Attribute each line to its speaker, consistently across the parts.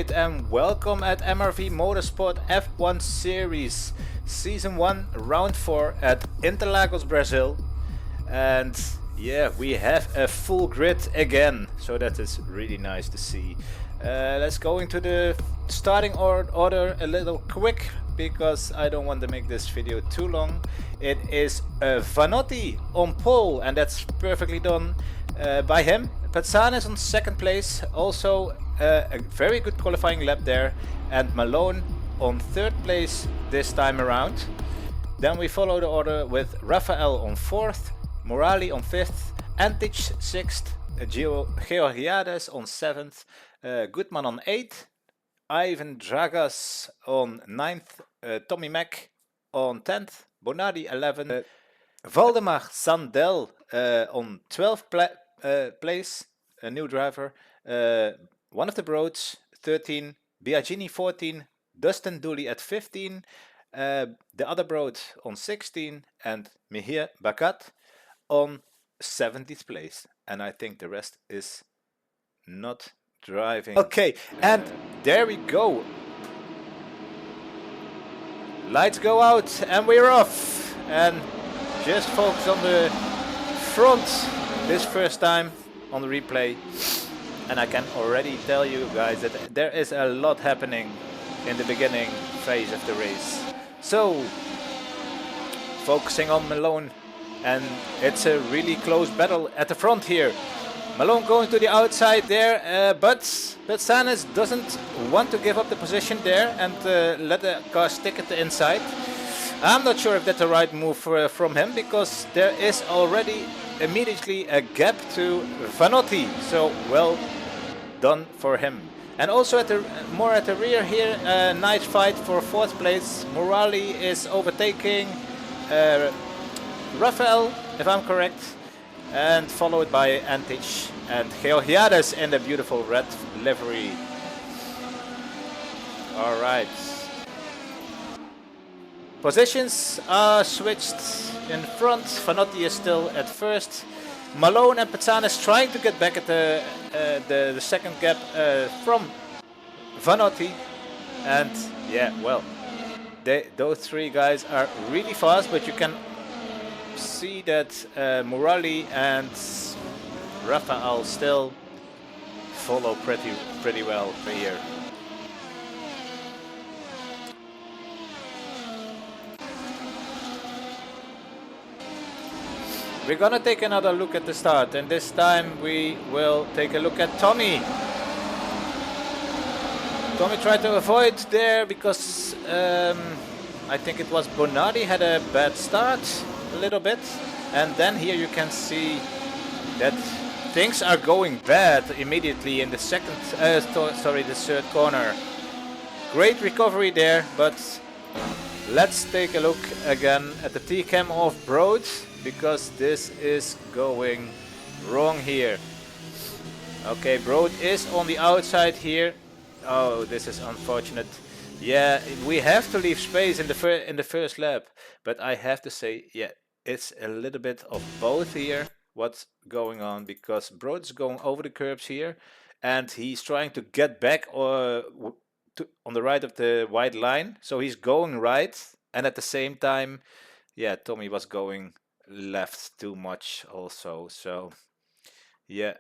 Speaker 1: Alright, and welcome at MRV Motorsport F1 Series Season 1 Round 4 at Interlagos, Brazil. And yeah, we have a full grid again, so that is really nice to see. Let's go into the starting order a little quick, because I don't want to make this video too long. It is Vanotti on pole, and that's perfectly done by him. Patsanes on second place, also a very good qualifying lap there, and Malone on third place this time around. Then we follow the order with Rafael on fourth, Morali on fifth, Antich sixth, Georgiades on seventh, Goodman on eighth, Ivan Dragas on 9th, Tommy Mack on 10th, Bonardi 11th, Valdemar Sandel on 12th place, a new driver, one of the Broads 13, Biagini 14, Dustin Dooley at 15, the other Broad on 16, and Mihir Bakat on 70th place. And I think the rest is not driving. Okay, and there we go. Lights go out and we're off. And just focus on the front this first time on the replay. And I can already tell you guys that there is a lot happening in the beginning phase of the race. So, focusing on Malone, and it's a really close battle at the front here. Malone going to the outside there, but Patsanes doesn't want to give up the position there and let the car stick at the inside. I'm not sure if that's the right move from him, because there is already immediately a gap to Vanotti, so well done for him. And also at the more at the rear here, nice fight for fourth place. Morali is overtaking Rafael, if I'm correct, and followed by Antich and Georgiades in the beautiful red livery. All right. Positions are switched in front. Vanotti is still at first. Malone and Patsanes trying to get back at the second gap from Vanotti. And yeah, well, those three guys are really fast, but you can see that Morali and Rafael still follow pretty well here. We're gonna take another look at the start, and this time we will take a look at Tommy. Tommy tried to avoid there because I think it was Bonardi had a bad start a little bit, and then here you can see that things are going bad immediately in the the third corner. Great recovery there, but let's take a look again at the T-cam of Broad, because this is going wrong here. Okay, Broad is on the outside here. Oh, this is unfortunate. Yeah, we have to leave space in the first lap, but I have to say, yeah, it's a little bit of both here what's going on, because Broad's going over the curbs here, and he's trying to get back on the right of the white line, so he's going right, and at the same time, yeah, Tommy was going left too much also. So yeah,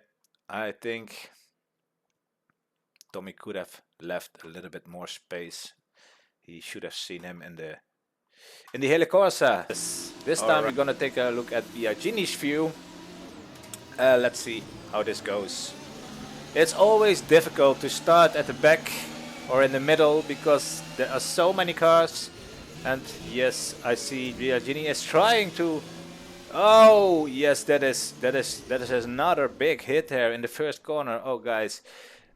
Speaker 1: I think Tommy could have left a little bit more space. He should have seen him in the Helicorsa. This time we're gonna take a look at Biagini's view. Let's see how this goes. It's always difficult to start at the back or in the middle, because there are so many cars. And yes, I see Biagini is trying to. Oh yes, that is another big hit there in the first corner. Oh guys,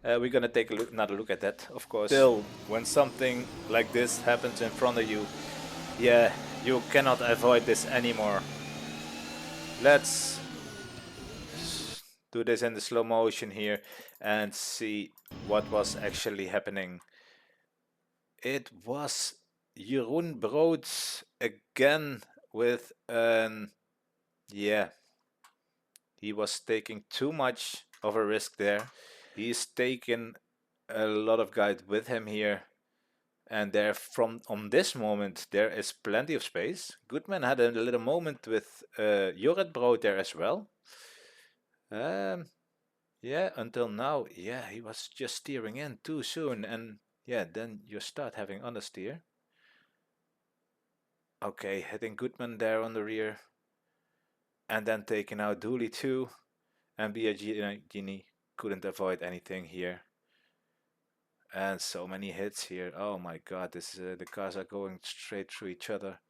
Speaker 1: we're gonna take another look at that, of course. Still, when something like this happens in front of you, yeah, you cannot avoid this anymore. Let's do this in the slow motion here and see what was actually happening. It was Jeroen Brood again with an. Yeah, he was taking too much of a risk there. He's taken a lot of guys with him here. And there, from on this moment, there is plenty of space. Goodman had a little moment with Jorrit Brood there as well. Yeah, until now, yeah, he was just steering in too soon, and yeah, then you start having understeer. Okay, hitting Goodman there on the rear, and then taking out Dooley too, and Biagini couldn't avoid anything here. And so many hits here. Oh my god, this the cars are going straight through each other.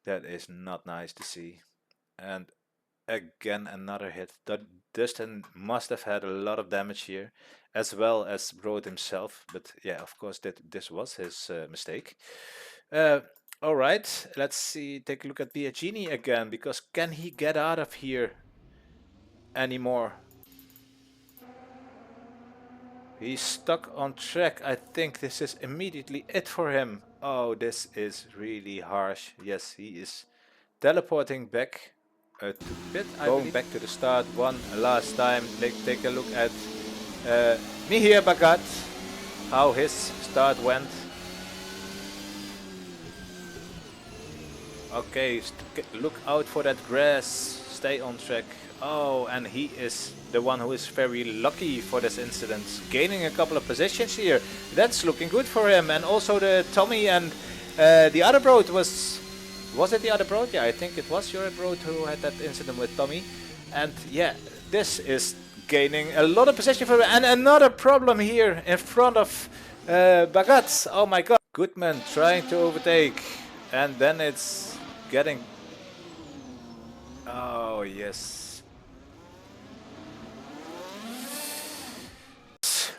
Speaker 1: That is not nice to see. And again, another hit. Dustin must have had a lot of damage here, as well as Broad himself. But yeah, of course, this was his mistake. All right, let's see. Take a look at Biagini again, because can he get out of here anymore? He's stuck on track. I think this is immediately it for him. Oh, this is really harsh. Yes, he is teleporting back to pit. Going back to the start one last time. Take a look at Mihir Bhagat, how his start went. Okay, look out for that grass. Stay on track. Oh, and he is the one who is very lucky for this incident, gaining a couple of positions here. That's looking good for him. And also the Tommy and the other Broad was it the other Broad? Yeah, I think it was your Broad who had that incident with Tommy. And yeah, this is gaining a lot of position for him. And another problem here in front of Bhagat. Oh my god. Goodman trying to overtake, and then it's getting... Oh yes.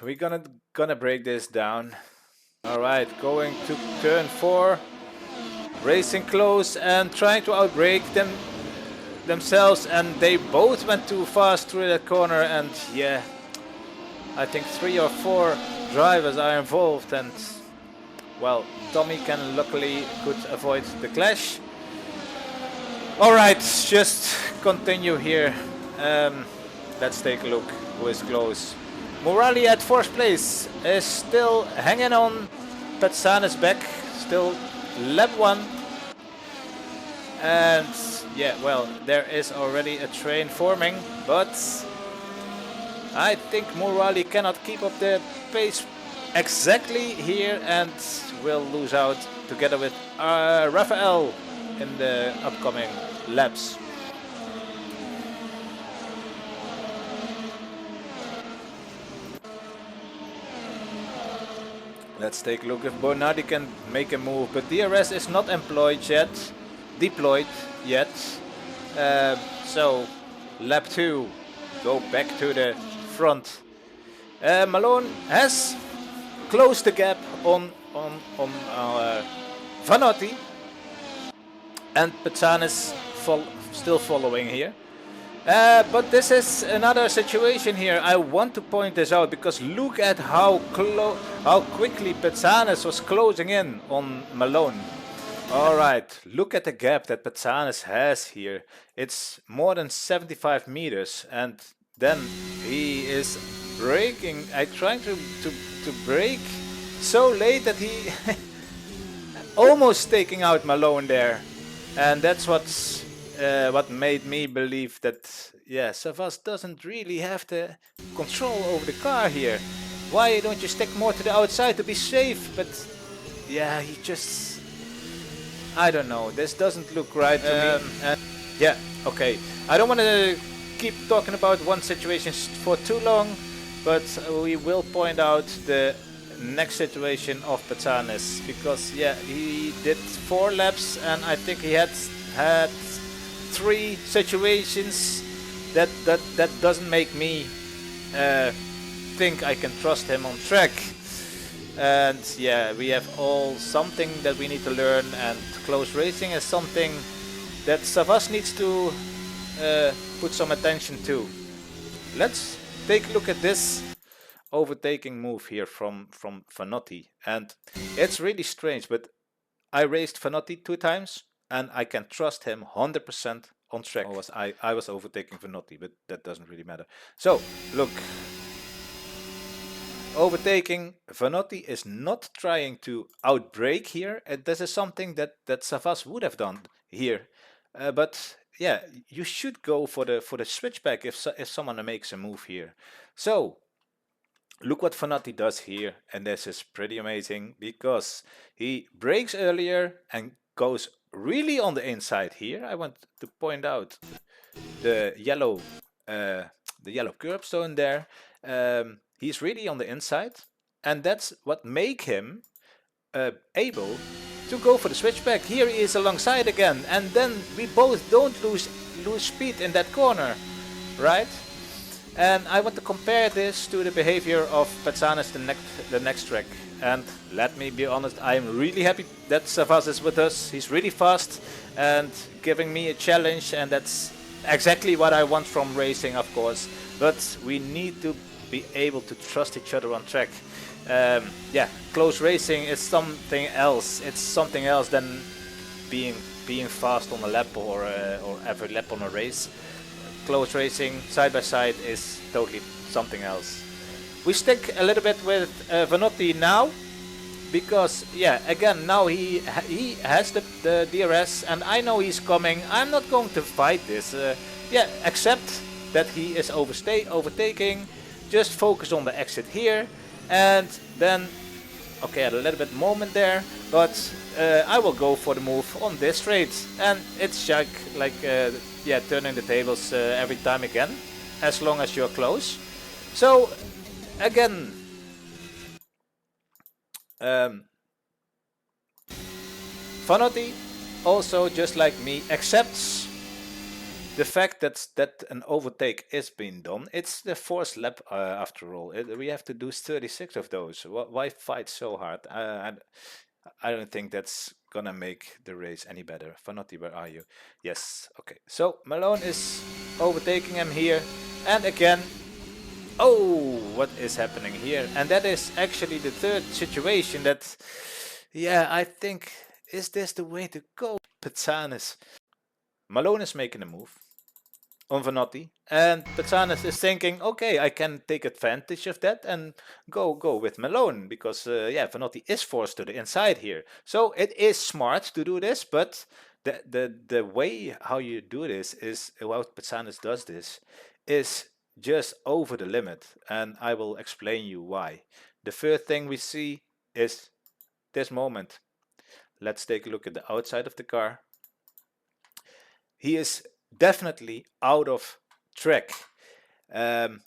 Speaker 1: We're gonna break this down. All right, going to turn 4, racing close and trying to outbrake themselves, and they both went too fast through that corner. And yeah, I think 3 or 4 drivers are involved, and well, Tommy could avoid the clash. All right, just continue here. Let's take a look who is close. Morali at 4th place is still hanging on. Petsane's back, still lap 1. And yeah, well, there is already a train forming, but I think Morali cannot keep up the pace exactly here and will lose out together with Rafael in the upcoming laps. Let's take a look if Bonardi can make a move, but DRS is not deployed yet. So lap 2, go back to the front. Malone has closed the gap on Vanotti, and Petzan is still following here. But this is another situation here. I want to point this out because look at how quickly Petsanes was closing in on Malone. All right, look at the gap that Petsanes has here. It's more than 75 meters, and then he is braking. I trying to brake so late that he almost taking out Malone there, and that's what made me believe that, yeah, Savas doesn't really have the control over the car here. Why don't you stick more to the outside to be safe? But yeah, he just... I don't know, this doesn't look right to me. And yeah, okay. I don't want to keep talking about one situation for too long, but we will point out the next situation of Petsanes, because yeah, he did 4 laps and I think he had 3 situations that doesn't make me think I can trust him on track. And yeah, we have all something that we need to learn, and close racing is something that Savas needs to put some attention to. Let's take a look at this overtaking move here from Vanotti, and it's really strange, but I raced Vanotti 2 times and I can trust him 100% on track. I was overtaking Vanotti, but that doesn't really matter. So look, overtaking. Vanotti is not trying to outbrake here. This is something that Savas would have done here, but yeah, you should go for the switchback if someone makes a move here. So look what Vanotti does here, and this is pretty amazing because he brakes earlier and goes really on the inside here. I want to point out the yellow curbstone there. He's really on the inside, and that's what make him able to go for the switchback. Here he is alongside again, and then we both don't lose speed in that corner, right? And I want to compare this to the behavior of Patsanis the next track. And let me be honest, I'm really happy that Savas is with us. He's really fast and giving me a challenge, and that's exactly what I want from racing, of course. But we need to be able to trust each other on track. Yeah, close racing is something else. It's something else than being fast on a lap or every lap on a race. Close racing side by side is totally something else. We stick a little bit with Vanotti now because, yeah, again, now he has the DRS, and I know he's coming. I'm not going to fight this. Yeah, accept that he is overtaking. Just focus on the exit here, and then, okay, a little bit moment there, but I will go for the move on this straight, and it's like yeah, turning the tables every time again, as long as you're close. So again, Vanotti also, just like me, accepts the fact that an overtake is being done. It's the fourth lap after all. We have to do 36 of those. Why fight so hard? I don't think that's gonna make the race any better. Vanotti, where are you? Yes, okay. So Malone is overtaking him here, and again, oh, what is happening here? And that is actually the third situation that, yeah, I think, is this the way to go? Patsanis. Malone is making a move on Vanotti, and Patsanis is thinking, okay, I can take advantage of that and go with Malone, because yeah, Vanotti is forced to the inside here. So it is smart to do this, but the way how you do this is, how Patsanis does this, is just over the limit, and I will explain you why. The first thing we see is this moment. Let's take a look at the outside of the car. He is definitely out of track. And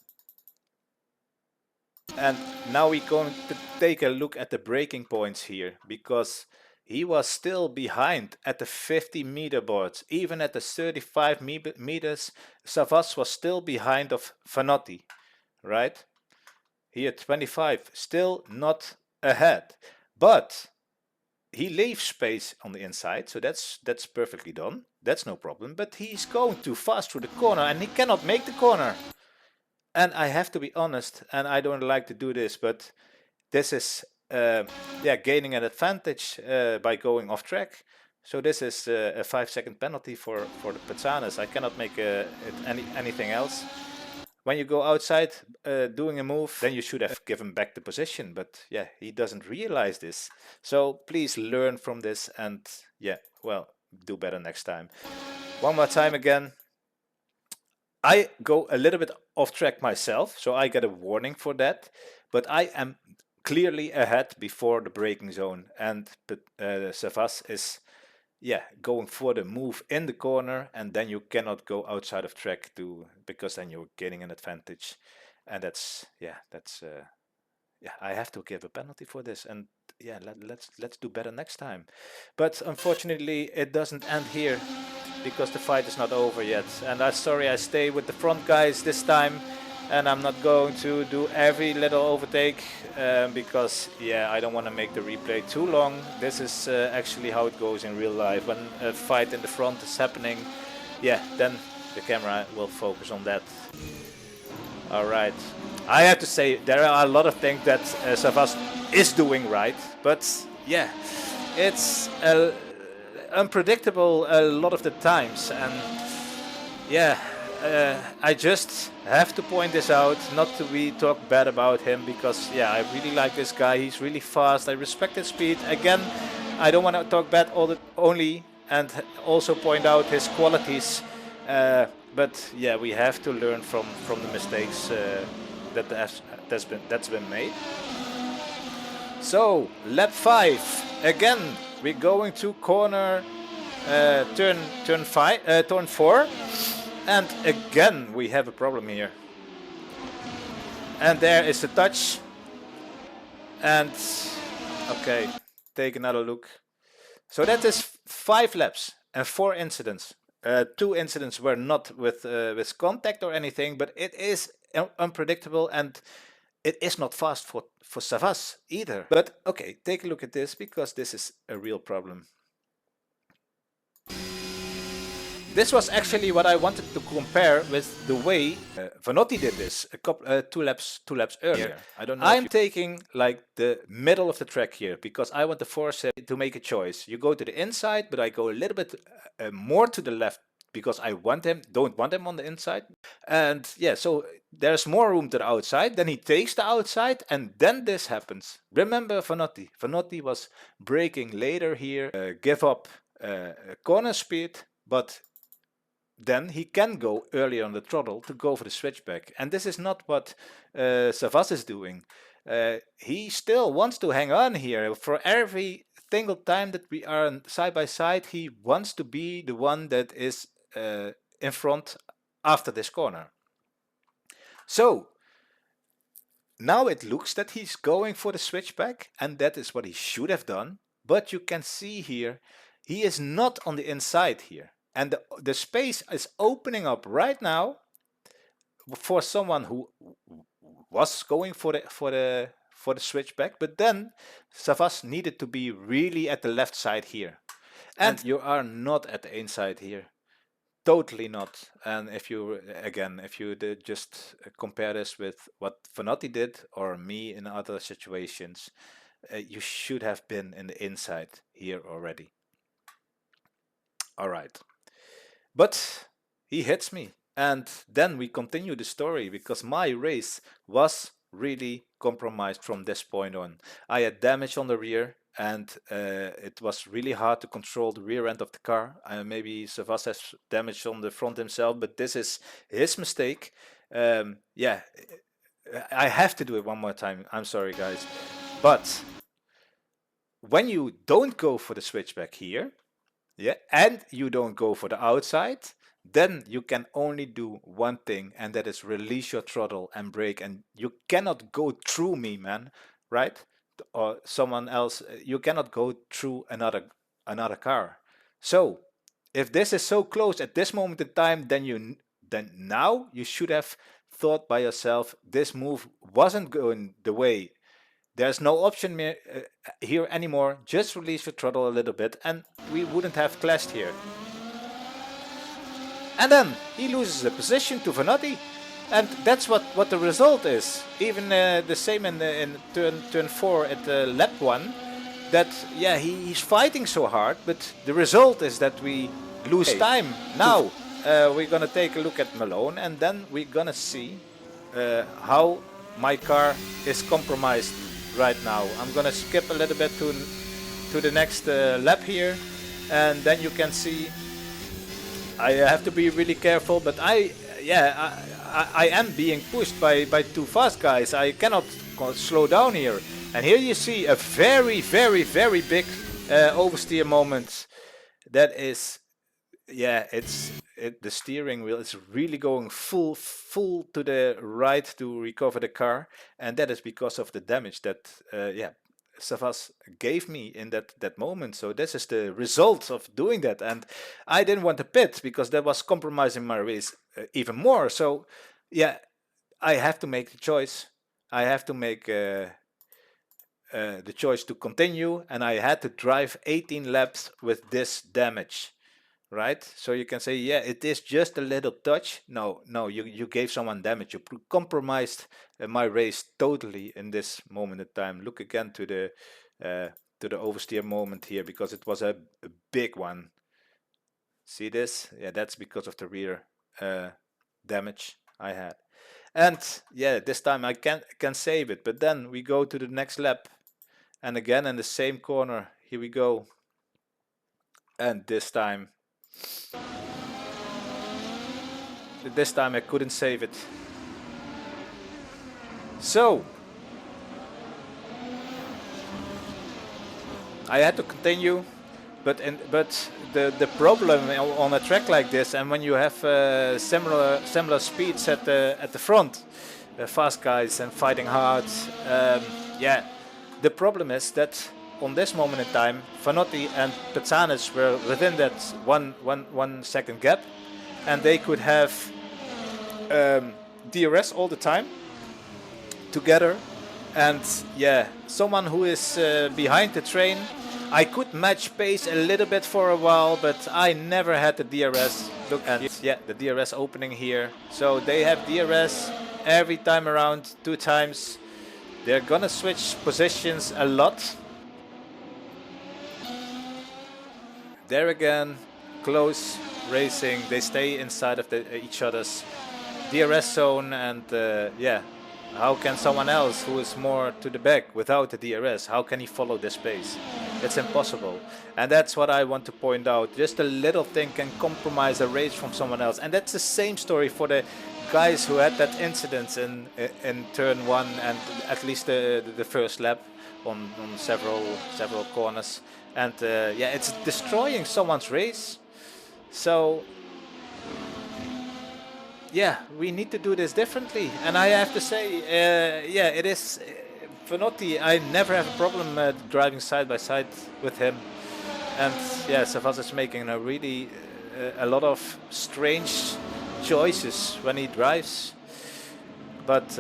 Speaker 1: now we're going to take a look at the braking points here, because he was still behind at the 50-meter boards. Even at the 35 meters, Savas was still behind of Vanotti, right? He at 25, still not ahead. But he leaves space on the inside, so that's perfectly done. That's no problem. But he's going too fast through the corner, and he cannot make the corner. And I have to be honest, and I don't like to do this, but this is yeah, gaining an advantage by going off track. So this is a 5-second penalty for the Patsanis. I cannot make anything else. When you go outside doing a move, then you should have given back the position. But yeah, he doesn't realize this. So please learn from this, and yeah, well, do better next time. One more time again. I go a little bit off track myself, so I get a warning for that. But I am clearly ahead before the braking zone, and Savas is, yeah, going for the move in the corner, and then you cannot go outside of track because then you're gaining an advantage, and that's yeah, I have to give a penalty for this, and yeah, let's do better next time. But unfortunately, it doesn't end here, because the fight is not over yet. And I'm sorry, I stay with the front guys this time, and I'm not going to do every little overtake because yeah, I don't want to make the replay too long. This is actually how it goes in real life. When a fight in the front is happening, yeah, then the camera will focus on that. All right, I have to say there are a lot of things that Savas is doing right, but yeah, it's unpredictable a lot of the times, and yeah, I just have to point this out, not to be talk bad about him, because yeah, I really like this guy. He's really fast. I respect his speed. Again, I don't want to talk bad only, and also point out his qualities. But yeah, we have to learn from the mistakes that's been made. So lap 5 again. We're going to corner turn 4. And again, we have a problem here. And there is the touch. And okay, take another look. So that is 5 laps and 4 incidents. 2 incidents were not with contact or anything, but it is unpredictable, and it is not fast for Savas either. But okay, take a look at this, because this is a real problem. This was actually what I wanted to compare with the way Vanotti did this a couple, two laps earlier. I don't know. I'm taking like the middle of the track here, because I want to force him to make a choice. You go to the inside, but I go a little bit more to the left, because I don't want him on the inside. And yeah, so there's more room to the outside. Then he takes the outside, and then this happens. Remember Vanotti. Vanotti was braking later here, give up corner speed, but then he can go earlier on the throttle to go for the switchback. And this is not what Savas is doing. He still wants to hang on here. For every single time that we are side by side, he wants to be the one that is in front after this corner. So now it looks that he's going for the switchback, and that is what he should have done. But you can see here, he is not on the inside here. And the space is opening up right now for someone who was going for the switchback, but then Savas needed to be really at the left side here, and you are not at the inside here, totally not. And if you just compare this with what Vanotti did or me in other situations, you should have been in the inside here already. All right. But he hits me, and then we continue the story, because my race was really compromised from this point on. I had damage on the rear, and it was really hard to control the rear end of the car. Maybe Savas has damage on the front himself, but this is his mistake. Yeah, I have to do it one more time. I'm sorry, guys. But when you don't go for the switchback here, yeah, and you don't go for the outside, then you can only do one thing, and that is release your throttle and brake. And you cannot go through me, man, right? Or someone else. You cannot go through another car. So if this is so close at this moment in time, then now you should have thought by yourself, this move wasn't going the way. There's no option here anymore. Just release your throttle a little bit, and we wouldn't have clashed here. And then he loses the position to Vanotti, and that's what the result is. Even the same in turn 4 at lap 1. That yeah, he's fighting so hard, but the result is that we lose time. Now we're gonna take a look at Malone, and then we're gonna see how my car is compromised right now. I'm gonna skip a little bit to the next lap here, and then you can see I have to be really careful, but I am being pushed by two fast guys. I cannot slow down here, and here you see a very big oversteer moment. That is, yeah, the steering wheel is really going full to the right to recover the car, and that is because of the damage that Savas gave me in that moment. So this is the result of doing that, and I didn't want to pit because that was compromising my race even more. So yeah, I have to make the choice. I have to make the choice to continue, and I had to drive 18 laps with this damage. Right, so you can say, yeah, it is just a little touch. No, you gave someone damage. You compromised my race totally in this moment in time. Look again to the oversteer moment here, because it was a big one. See this? Yeah, that's because of the rear damage I had. And yeah, this time I can save it. But then we go to the next lap, and again in the same corner. Here we go. And this time I couldn't save it. So I had to continue, but the problem on a track like this, and when you have similar speeds at the front, fast guys and fighting hard, yeah, the problem is that on this moment in time, Vanotti and Petsanis were within that one second gap, and they could have DRS all the time together. And yeah, someone who is behind the train, I could match pace a little bit for a while, but I never had the DRS. Look at yeah, the DRS opening here. So they have DRS every time around, 2 times. They're gonna switch positions a lot. There again, close racing. They stay inside of each other's DRS zone, and yeah. How can someone else who is more to the back without the DRS, how can he follow this pace? It's impossible. And that's what I want to point out. Just a little thing can compromise a race from someone else. And that's the same story for the guys who had that incident in turn 1 and at least the first lap on several corners. And yeah, it's destroying someone's race. So yeah, we need to do this differently. And I have to say, yeah, it is Vanotti. I never have a problem driving side by side with him. And yeah, Savas is making a really a lot of strange choices when he drives. But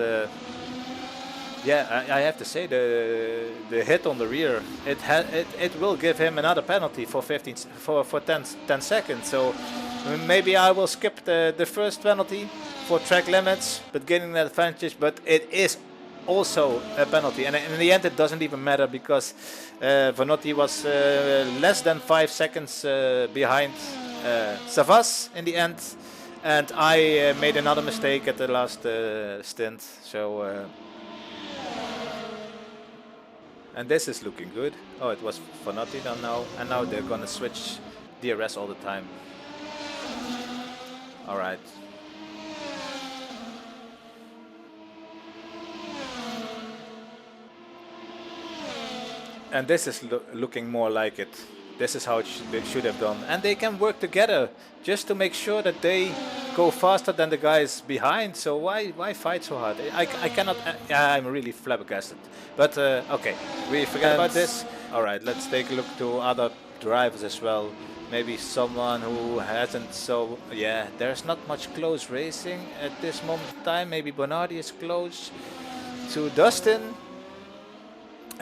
Speaker 1: yeah, I have to say the hit on the rear, it will give him another penalty for 10 seconds. So maybe I will skip the first penalty for track limits, but getting that advantage. But it is also a penalty, and in the end it doesn't even matter because Vanotti was less than 5 seconds behind Savas in the end, and I made another mistake at the last stint. So and this is looking good. Oh, it was Vanotti done now, and now they're gonna switch DRS all the time. All right. And this is looking more like it. This is how it should have done. And they can work together just to make sure that they go faster than the guys behind. So why fight so hard? I cannot. I'm really flabbergasted. But okay, we forget about this. All right, let's take a look to other drivers as well. Maybe someone who hasn't. So yeah, there's not much close racing at this moment in time. Maybe Bernardi is close to Dustin.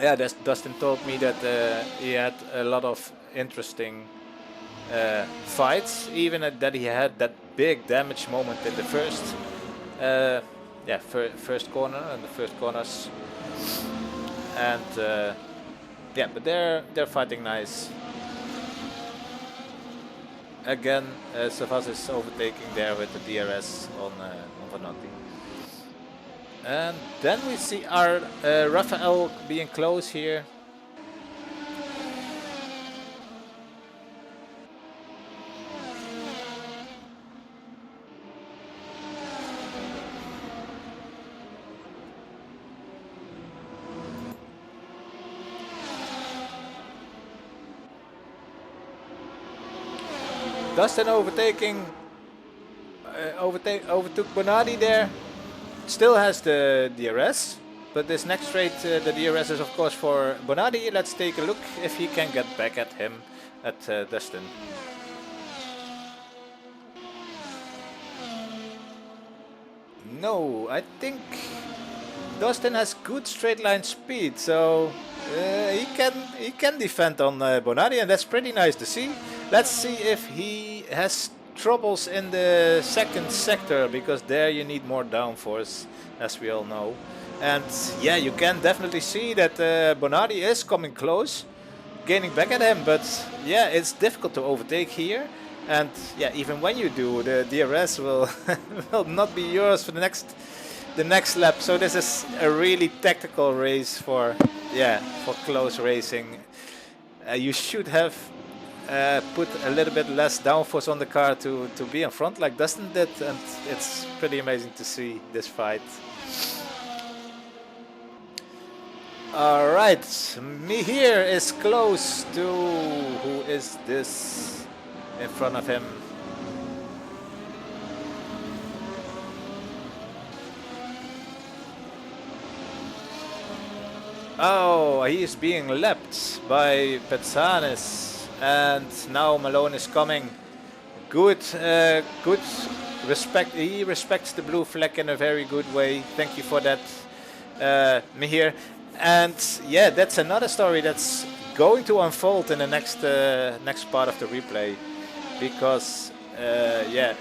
Speaker 1: Yeah, Dustin told me that he had a lot of interesting fights, even that he had that big damage moment in the first, yeah, first corner and the first corners, and yeah, but they're fighting nice. Again, Savas is overtaking there with the DRS on Vanotti. And then we see our Rafael being close here. Dustin overtaking, overtook Bernardi there. Still has the DRS, but this next straight, the DRS is of course for Bernardi. Let's take a look if he can get back at him, at Dustin. No, I think Dustin has good straight line speed, so he can defend on Bernardi, and that's pretty nice to see. Let's see if he has troubles in the second sector, because there you need more downforce, as we all know. And yeah, you can definitely see that Bernardi is coming close, gaining back at him, but yeah, it's difficult to overtake here. And yeah, even when you do, the DRS will will not be yours for the next lap. So this is a really tactical race for for close racing. You should have put a little bit less downforce on the car to be in front like Dustin did, and it's pretty amazing to see this fight. All right, Mihir is close to, who is this in front of him? Oh, he is being leapt by Petsanis, and now Malone is coming. Good, good respect. He respects the blue flag in a very good way. Thank you for that, Mihir. And yeah, that's another story that's going to unfold in the next part of the replay, because yeah,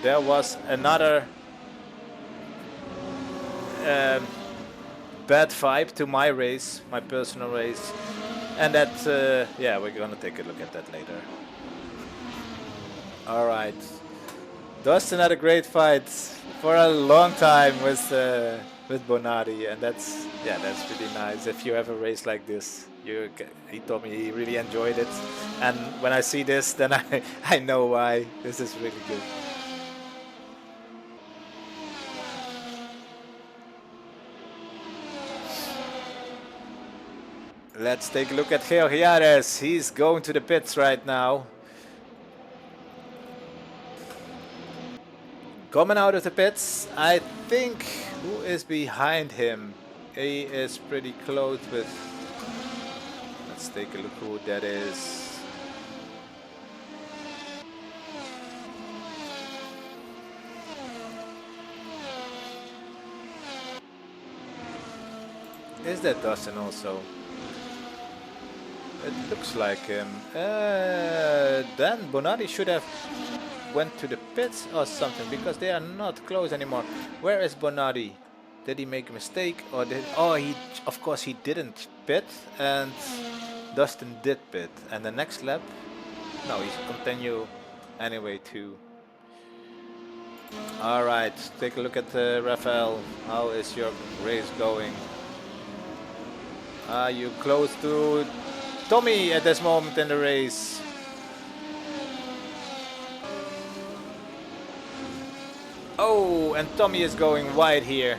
Speaker 1: there was another bad vibe to my race, my personal race, and that yeah, we're gonna take a look at that later. All right, Dustin had a great fight for a long time with Bonatti, and that's pretty nice. If you have a race like this, he told me he really enjoyed it, and when I see this, then I know why. This is really good. Let's take a look at Georgiades. He's going to the pits right now. Coming out of the pits, I think, who is behind him? He is pretty close with... Let's take a look who that is. Is that Dustin also? It looks like him. Then Bonatti should have went to the pits or something, because they are not close anymore. Where is Bonatti? Did he make a mistake, or did... Oh, of course he didn't pit, and Dustin did pit. And the next lap, no, he continue anyway too. All right, take a look at Rafael. How is your race going? Are you close to Tommy at this moment in the race? Oh, and Tommy is going wide here.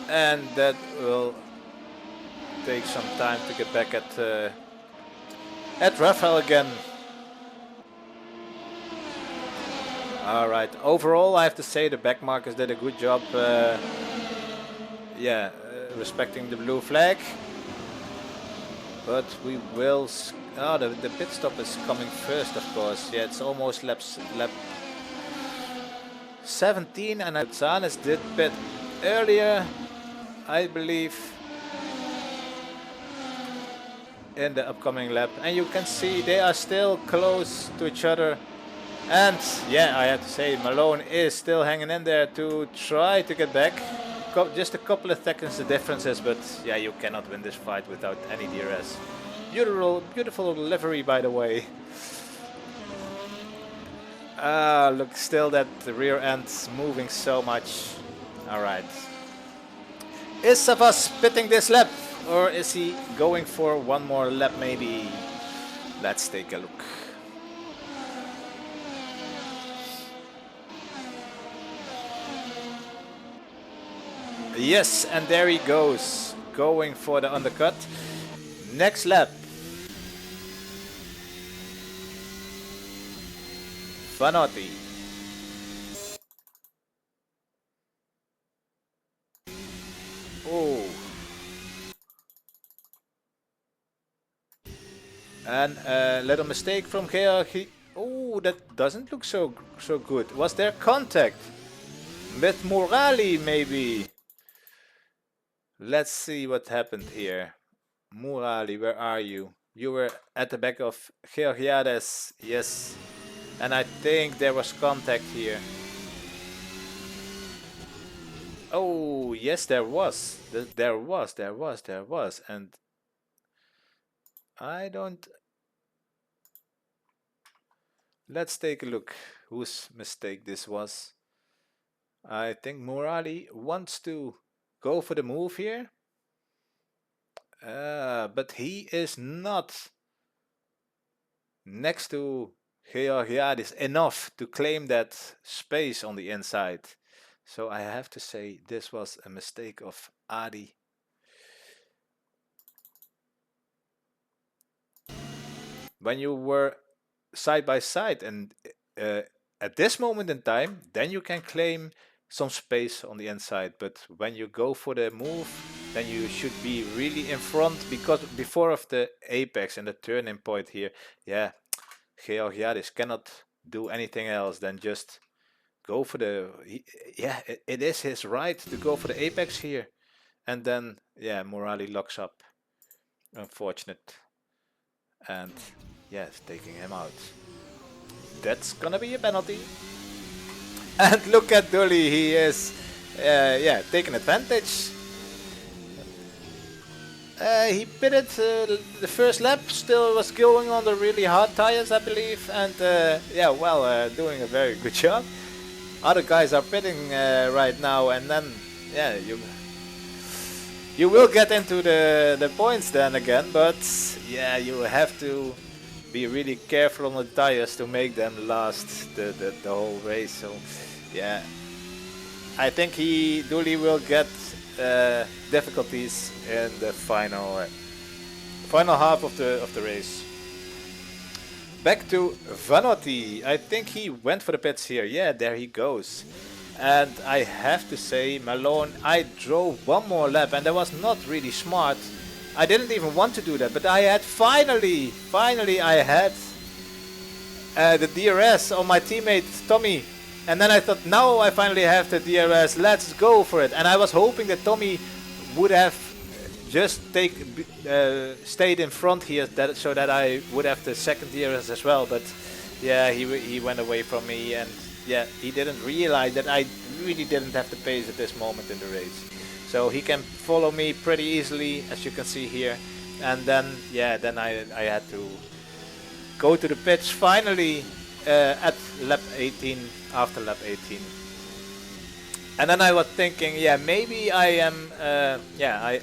Speaker 1: And that will take some time to get back at Rafael again. All right, overall I have to say the back markers did a good job respecting the blue flag. But we will... Oh, the pit stop is coming first, of course. Yeah, it's almost lap 17, and Zanes did pit earlier, I believe, in the upcoming lap. And you can see they are still close to each other. And yeah, I have to say Malone is still hanging in there to try to get back. Just a couple of seconds the differences, but yeah, you cannot win this fight without any DRS. Beautiful livery, by the way. Look, still that the rear end's moving so much. Alright. Is Savas pitting this lap, or is he going for one more lap maybe? Let's take a look. Yes, and there he goes, going for the undercut. Next lap. Vanotti. Oh. And a little mistake from Georgi. Oh, that doesn't look so good. Was there contact with Murali maybe? Let's see what happened here. Murali, where are you? You were at the back of Georgiades, yes. And I think there was contact here. Oh, yes, there was. There was. And I don't... let's take a look whose mistake this was. I think Morali wants to go for the move here. But he is not next to Georgiadis enough to claim that space on the inside. So I have to say this was a mistake of Adi. When you were side by side and at this moment in time, then you can claim some space on the inside. But when you go for the move, then you should be really in front, because before of the apex and the turning point here, yeah, Georgiadis cannot do anything else than just go for the, yeah, it is his right to go for the apex here. And then, yeah, Morali locks up. Unfortunate. And, yes, taking him out. That's gonna be a penalty. And look at Dully, he is, yeah, taking advantage. He pitted the first lap, still was going on the really hard tires, I believe, and yeah, well, doing a very good job. Other guys are pitting right now, and then, yeah, you will get into the points then again, but yeah, you have to be really careful on the tires to make them last the whole race. So yeah, I think Dooley will get difficulties in the final half of the race. Back to Vanotti. I think he went for the pits here. Yeah, there he goes. And I have to say, Malone, I drove one more lap, and that was not really smart. I didn't even want to do that, but I had finally I had the DRS on my teammate Tommy. And then I thought, now I finally have the DRS, let's go for it. And I was hoping that Tommy would have just stayed in front here, so that I would have the second DRS as well. But yeah, he went away from me, and yeah, he didn't realize that I really didn't have the pace at this moment in the race. So he can follow me pretty easily, as you can see here. And then, yeah, then I had to go to the pits finally at lap 18, after lap 18. And then I was thinking, yeah, maybe I am, yeah,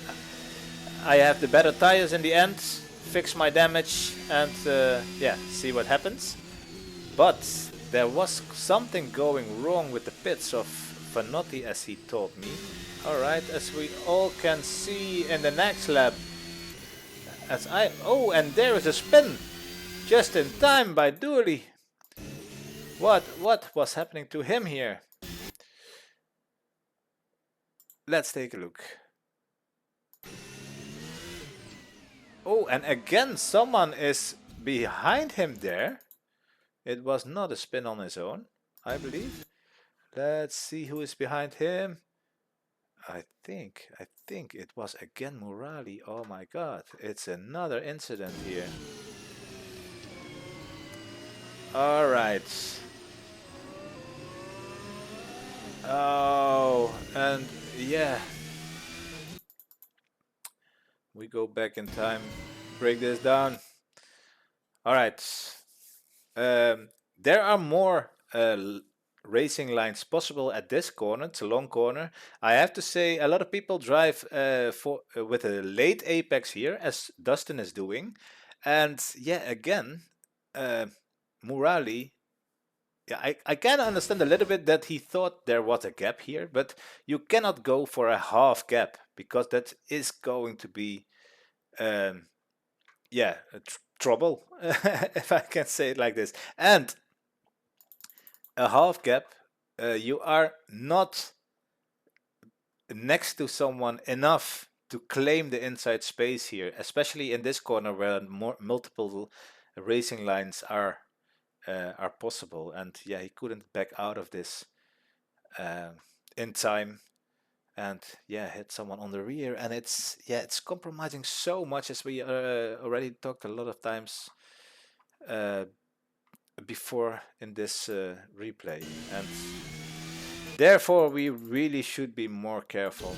Speaker 1: I have the better tires in the end, fix my damage, and yeah, see what happens. But there was something going wrong with the pits of Vanotti, as he told me. Alright, as we all can see in the next lap. Oh, and there is a spin! Just in time by Dooley. What was happening to him here? Let's take a look. Oh, and again someone is behind him there. It was not a spin on his own, I believe. Let's see who is behind him. I think it was again Morali. Oh my god, it's another incident here. Alright. Oh, and yeah. We go back in time, break this down. Alright. There are more racing lines possible at this corner. It's a long corner. I have to say, a lot of people drive with a late apex here, as Dustin is doing. And yeah, again, Murali, yeah, I can understand a little bit that he thought there was a gap here, but you cannot go for a half gap, because that is going to be, yeah, trouble, if I can say it like this. And a half gap, you are not next to someone enough to claim the inside space here, especially in this corner where multiple racing lines are possible. And yeah, he couldn't back out of this in time, and yeah, hit someone on the rear. And it's compromising so much, as we already talked a lot of times before in this replay, and therefore we really should be more careful.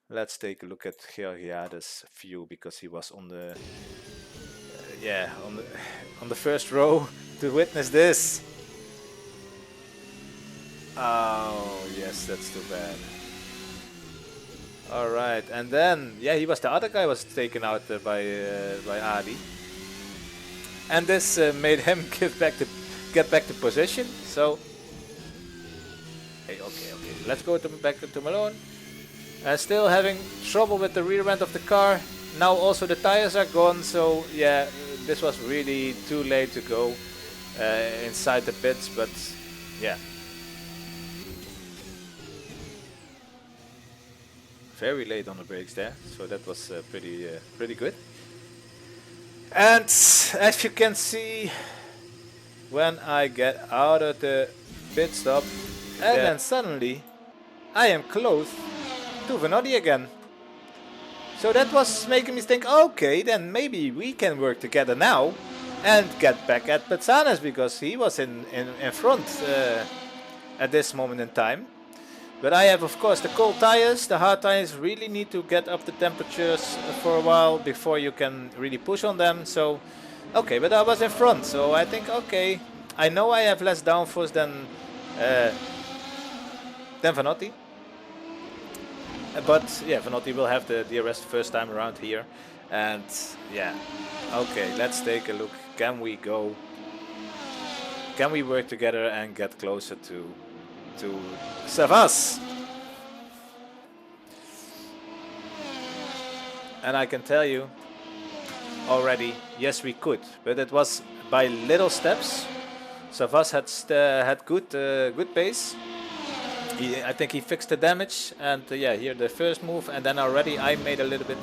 Speaker 1: Let's take a look at Georgiades' view, because he was on the yeah, on the first row to witness this. Oh, yes, that's too bad. All right, and then yeah, he was the other guy was taken out by Adi, and this made him get back to position. So, okay, let's go back to Malone. Still having trouble with the rear end of the car. Now also the tires are gone. So yeah, this was really too late to go inside the pits, but yeah. Very late on the brakes there, so that was pretty good. And as you can see, when I get out of the pit stop, and then suddenly I am close to Vanotti again. So that was making me think, okay, then maybe we can work together now and get back at Petsanes, because he was in front at this moment in time. But I have, of course, the cold tires. The hard tires really need to get up the temperatures for a while before you can really push on them. So, okay, but I was in front. So I think, okay, I know I have less downforce than Vanotti. But yeah, Vanotti will have the DRS first time around here. And yeah, okay, let's take a look. Can we go? Can we work together and get closer to Savas? And I can tell you already, yes, we could, but it was by little steps. Savas had good pace. I think he fixed the damage, and yeah, here the first move, and then already I made a little bit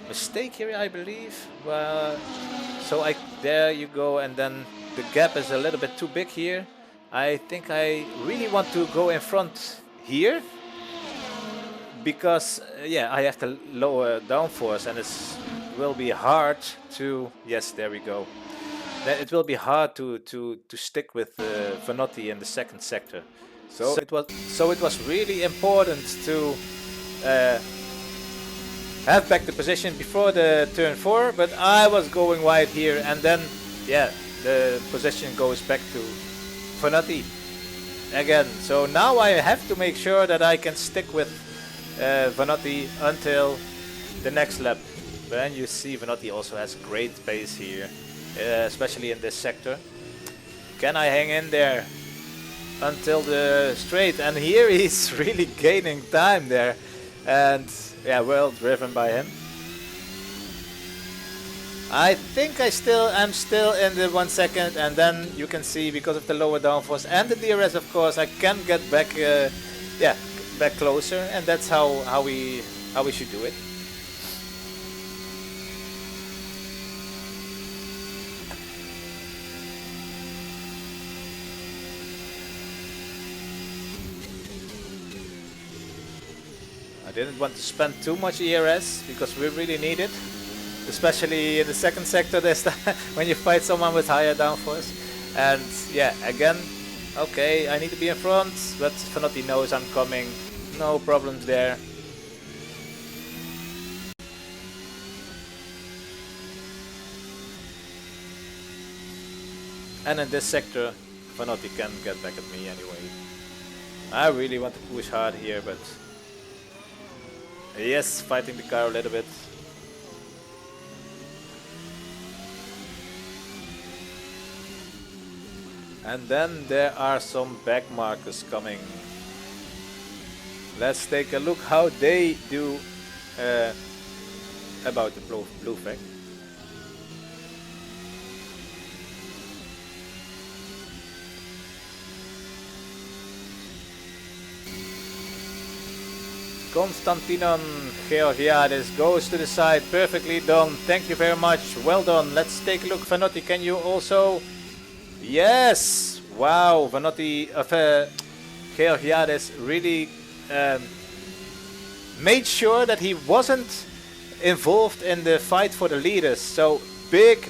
Speaker 1: mistake here, I believe. So there you go, and then the gap is a little bit too big here. I think I really want to go in front here, because yeah, I have the lower downforce, and it will be hard to, yes, there we go. It will be hard to stick with Vanotti in the second sector. So it was really important to have back the position before the turn 4, but I was going wide here, and then yeah, the position goes back to Vanotti again. So now I have to make sure that I can stick with Vanotti until the next lap. But then you see Vanotti also has great pace here, especially in this sector. Can I hang in there until the straight? And here he's really gaining time there, and yeah, well driven by him. I think I'm still in the 1 second, and then you can see, because of the lower downforce and the DRS, of course, I can get back, back closer, and that's how we should do it. I didn't want to spend too much ERS because we really need it. Especially in the second sector this time, when you fight someone with higher downforce. And yeah, again, okay, I need to be in front, but Vanotti knows I'm coming. No problems there. And in this sector, Vanotti can get back at me anyway. I really want to push hard here, but yes, fighting the car a little bit. And then there are some back markers coming. Let's take a look how they do about the blue flag. Konstantinon Georgiades goes to the side, perfectly done, thank you very much, well done. Let's take a look. Vanotti, can you also? Yes! Wow, Vanotti of Georgiades really made sure that he wasn't involved in the fight for the leaders. So big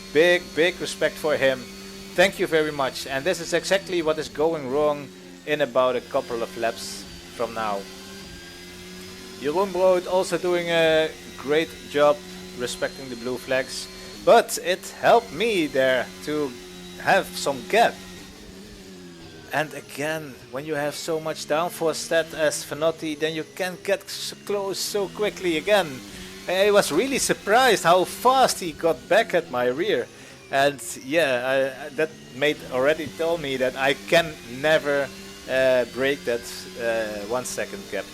Speaker 1: respect for him. Thank you very much. And this is exactly what is going wrong in about a couple of laps from now. Jeroen Brood also doing a great job respecting the blue flags, but it helped me there to have some gap. And again, when you have so much downforce stat as Fanotti, then you can get close so quickly again. I was really surprised how fast he got back at my rear. And yeah, that made already tell me that I can never break that 1 second gap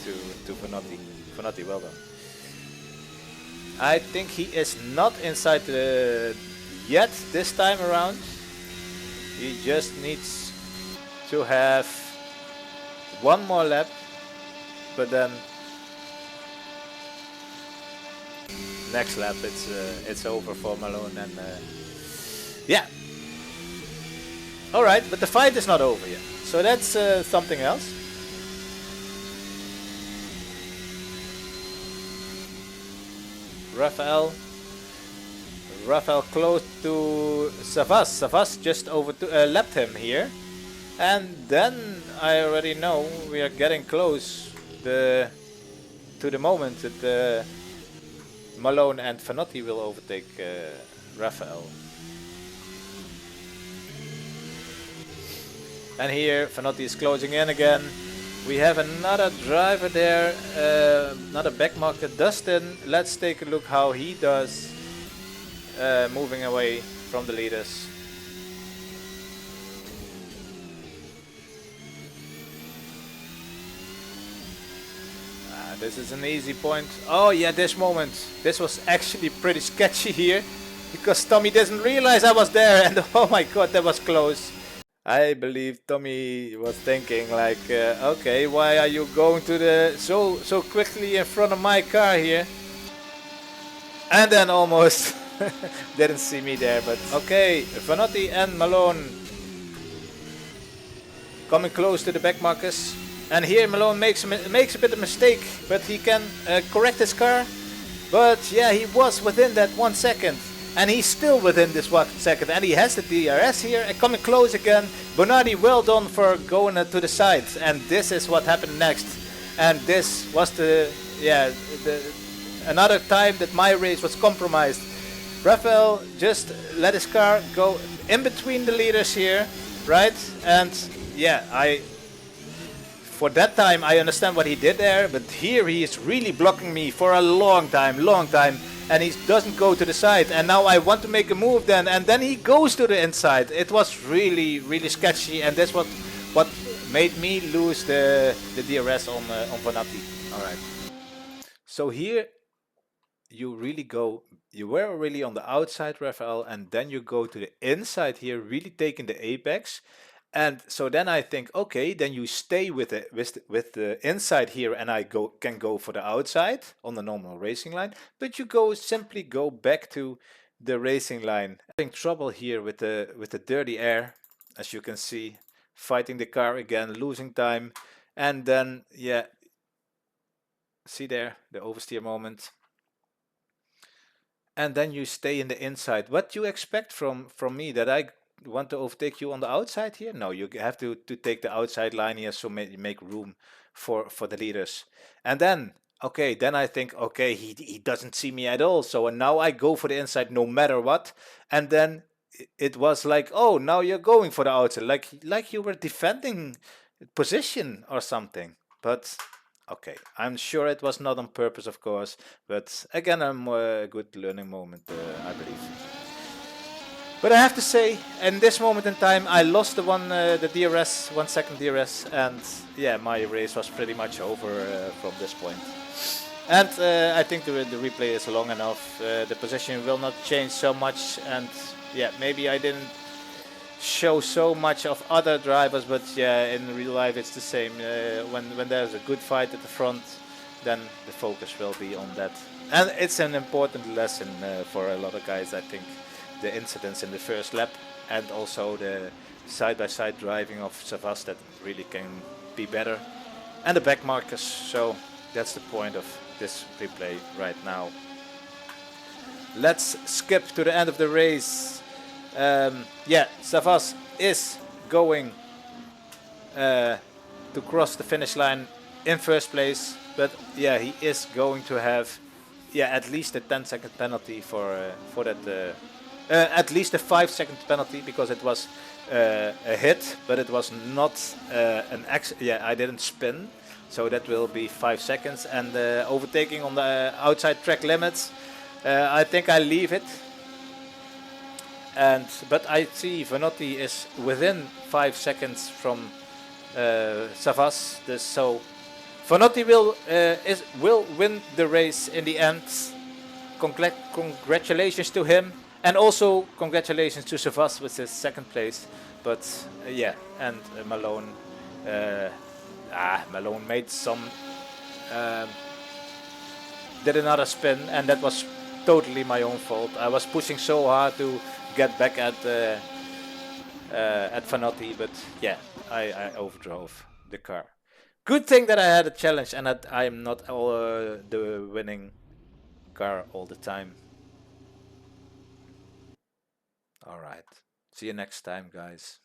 Speaker 1: to Fanotti. Fanotti, well done. I think he is not inside yet this time around. He just needs to have one more lap, but then next lap it's over for Malone. And yeah, all right, but the fight is not over yet, so that's something else. Rafael close to Savas. Savas just lapped him here. And then I already know we are getting close to the moment that Malone and Fanotti will overtake Rafael. And here Fanotti is closing in again. We have another driver there, another backmarker, Dustin. Let's take a look how he does moving away from the leaders. This is an easy point. Oh yeah, this moment. This was actually pretty sketchy here, because Tommy doesn't realize I was there, and oh my god, that was close. I believe Tommy was thinking like, okay, why are you going to the so quickly in front of my car here? And then almost didn't see me there, but okay, Fanotti and Malone coming close to the back markers. And here Malone makes a bit of mistake, but he can correct his car. But yeah, he was within that 1 second. And he's still within this 1 second. And he has the DRS here and coming close again. Bernardi, well done for going to the side. And this is what happened next. And this was another time that my race was compromised. Rafael just let his car go in between the leaders here, right? And yeah, for that time, I understand what he did there, but here he is really blocking me for a long time, and he doesn't go to the side. And now I want to make a move then, and then he goes to the inside. It was really, really sketchy, and that's what made me lose the DRS on Fanotti. All right. So here you were really on the outside, Rafael, and then you go to the inside here, really taking the apex. And so then I think, okay, then you stay with the inside here, and I can go for the outside on the normal racing line. But you simply go back to the racing line. Having trouble here with the dirty air, as you can see, fighting the car again, losing time, and then yeah, see there the oversteer moment. And then you stay in the inside. What do you expect from me, that I want to overtake you on the outside here? No, you have to take the outside line here, so make room for the leaders. And then okay, then I think, okay, he doesn't see me at all, so now I go for the inside no matter what. And then it was like, oh, now you're going for the outside, like you were defending position or something. But okay, I'm sure it was not on purpose, of course, but again, a good learning moment, I believe. But I have to say, in this moment in time, I lost the DRS, 1 second DRS, and yeah, my race was pretty much over from this point. And I think the replay is long enough. The position will not change so much, and yeah, maybe I didn't show so much of other drivers, but yeah, in real life it's the same. When there's a good fight at the front, then the focus will be on that. And it's an important lesson for a lot of guys, I think. The incidents in the first lap, and also the side-by-side driving of Savas, that really can be better, and the back markers. So that's the point of this replay right now. Let's skip to the end of the race. Yeah, Savas is going to cross the finish line in first place, but yeah, he is going to have at least a 10-second penalty for that. At least a 5-second penalty, because it was a hit, but it was not an yeah, I didn't spin, so that will be 5 seconds. And overtaking on the outside track limits, I think I leave it. And but I see Vanotti is within 5 seconds from Savas, so Vanotti will win the race in the end. Congratulations to him, and also congratulations to Savas with his second place. But yeah, and Malone, Malone made some, did another spin, and that was totally my own fault. I was pushing so hard to get back at Vanotti, but yeah, I overdrove the car. Good thing that I had a challenge and that I'm not the winning car all the time. All right. See you next time, guys.